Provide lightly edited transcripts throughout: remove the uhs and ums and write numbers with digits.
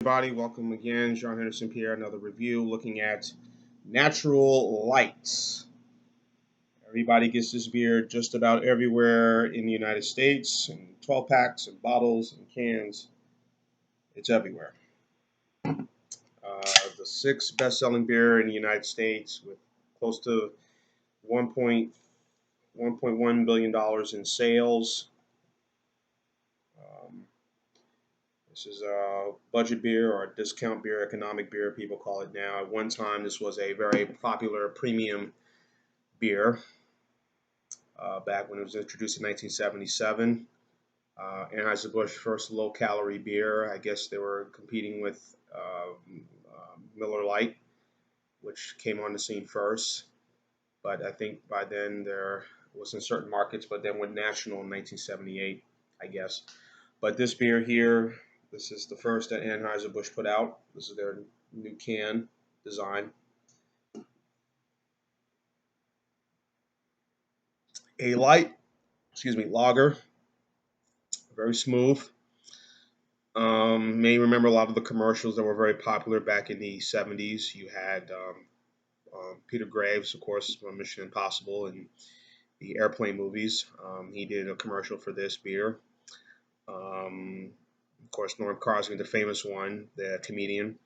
Everybody, welcome again. John Henderson Pierre, another review looking at natural lights. Everybody gets this beer just about everywhere in the United States, in 12 packs and bottles and cans. It's everywhere. The sixth best selling beer in the United States with close to 1.1 billion dollars in sales. Um, This is a budget beer or a discount beer, economic beer, people call it now. At one time, this was a very popular premium beer back when it was introduced in 1977. Anheuser-Busch first low-calorie beer. I guess they were competing with Miller Lite, which came on the scene first. But I think by then there was in certain markets, but then went national in 1978, I guess. But this beer here, this is the first that Anheuser-Busch put out. This is their new can design. A light, lager, very smooth. May remember a lot of the commercials that were very popular back in the 70s. You had Peter Graves, of course, from Mission Impossible and the airplane movies. He did a commercial for this beer. Of course, Norm Cosby, the famous one, the comedian,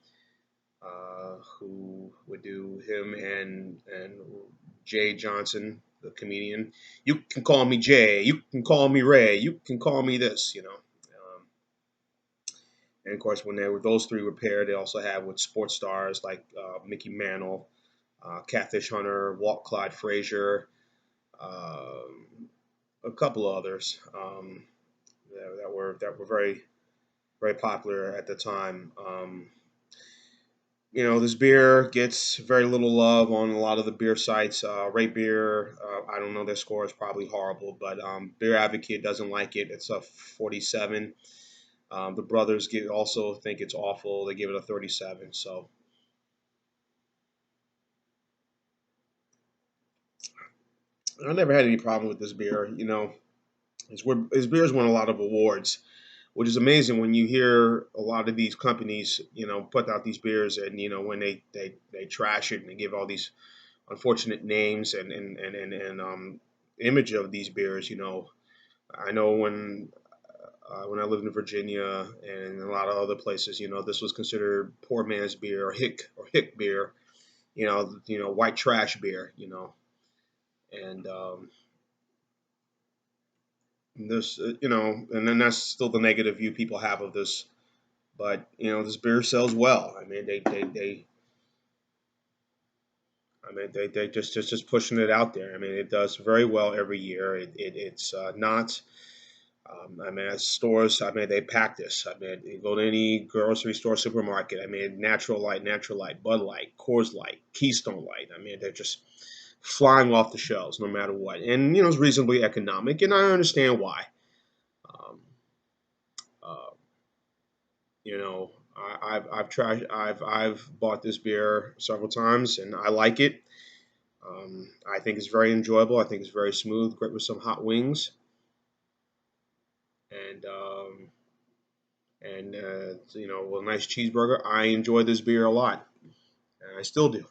who would do him and Jay Johnson, the comedian. You can call me Jay. You can call me Ray. You can call me this. And of course, when those three were paired, they also had with sports stars like Mickey Mantle, Catfish Hunter, Walt Clyde Frazier, um, a couple of others that were very popular at the time. This beer gets very little love on a lot of the beer sites. Rate Beer, I don't know, their score is probably horrible, but Beer Advocate doesn't like it. It's a 47. The brothers also think it's awful. They give it a 37. So I never had any problem with this beer. His beer's won a lot of awards, which is amazing when you hear a lot of these companies, put out these beers and when they trash it and they give all these unfortunate names and image of these beers. I know when I lived in Virginia and a lot of other places, this was considered poor man's beer or hick beer, white trash beer, and this, and then that's still the negative view people have of this. But this beer sells well. They just pushing it out there. I mean, it does very well every year. It's not. At stores, they pack this. You go to any grocery store, supermarket. Natural Light, Bud Light, Coors Light, Keystone Light. They're just flying off the shelves no matter what. And it's reasonably economic, and I understand why. Um, uh, I've tried. I've bought this beer several times, and I like it. I think it's very enjoyable. I think it's very smooth, great with some hot wings, and with a nice cheeseburger. I enjoy this beer a lot, and I still do.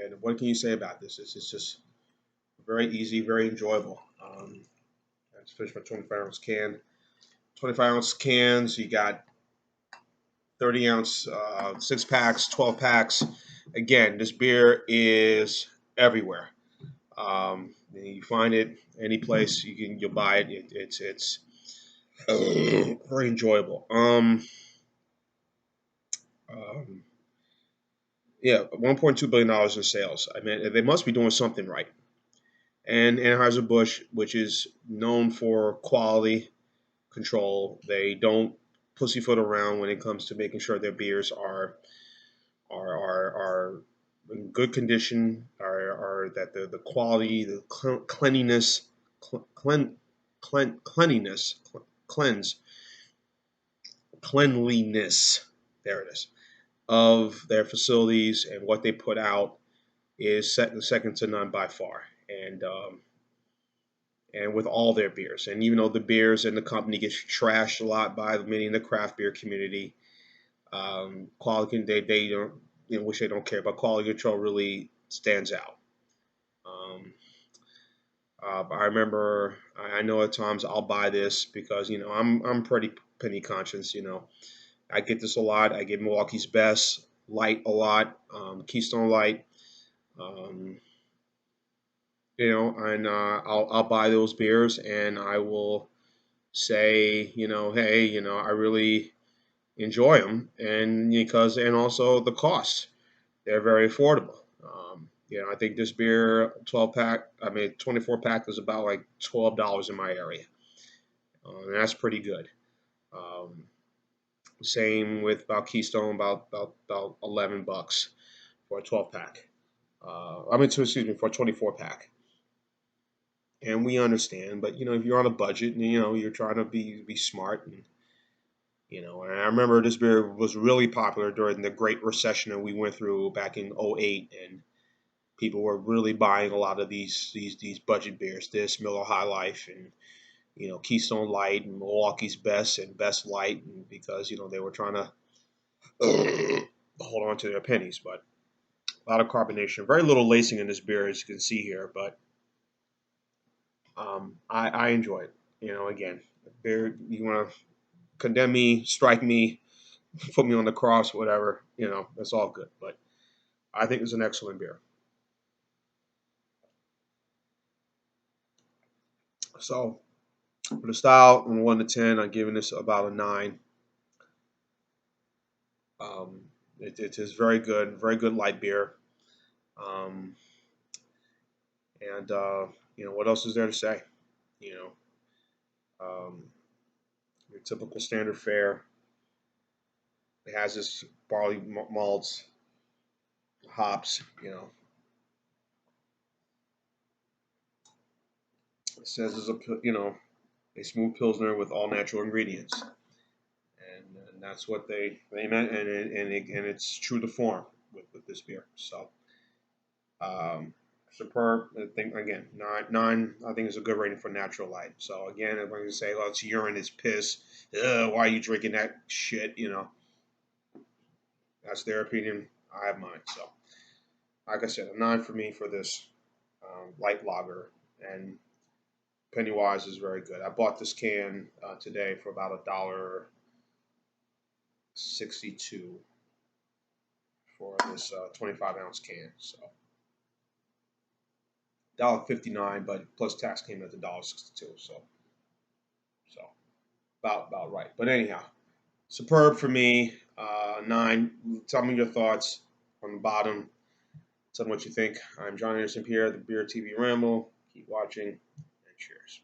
And what can you say about this? It's just very easy, very enjoyable. It's finished for 25-ounce can. 25-ounce cans. You got 30-ounce six packs, 12 packs. Again, this beer is everywhere. You find it any place you'll buy it. It's very enjoyable. Um, yeah, 1.2 billion dollars in sales. They must be doing something right. And Anheuser Busch, which is known for quality control, they don't pussyfoot around when it comes to making sure their beers are in good condition, are that the quality, the cleanliness, clean, cleanliness, cleanse, cleanliness. There it is of their facilities and what they put out. is second to none by far. And with all their beers. And even though the beers in the company gets trashed a lot by many in the craft beer community, quality they don't, which they don't care, but quality control really stands out. Um, I remember I know at times I'll buy this because I'm pretty penny conscious. I get this a lot. I get Milwaukee's Best Light a lot, Keystone Light. Um, and I'll buy those beers and I will say, hey, I really enjoy them, and also the cost, they're very affordable. I think this beer 12 pack, I mean 24 pack is about like $12 in my area, and that's pretty good. Um, Same with about Keystone, about $11 for a 12 pack. Excuse me, for a 24 pack. And we understand, but if you're on a budget and you're trying to be smart, and I remember this beer was really popular during the Great Recession that we went through back in '08, and people were really buying a lot of these budget beers, this Miller High Life and Keystone Light and Milwaukee's Best and Best Light, and because they were trying to hold on to their pennies. But a lot of carbonation, very little lacing in this beer, as you can see here, but I enjoy it. Again, beer, you want to condemn me, strike me, put me on the cross, whatever, that's all good. But I think it's an excellent beer. So for the style, from 1 to 10, I'm giving this about a 9. Um, it is very good light beer. Um, and what else is there to say? You know, um, your typical standard fare. It has this barley malts, hops. It says it's a smooth pilsner with all natural ingredients, and that's what they meant, and it's true to form with this beer. So superb. I think again nine. I think is a good rating for natural light. So again, if I can say, well, it's urine, it's piss. Ugh, why are you drinking that shit? That's their opinion. I have mine. So like I said, a 9 for me for this light lager, and Pennywise is very good. I bought this can today for about $1.62 for this 25-ounce can. So $1.59, but plus tax came at the $1.62. So about right. But anyhow, superb for me. 9. Tell me your thoughts on the bottom. Tell me what you think. I'm John Anderson Pierre, the Beer TV Ramble. Keep watching and cheers.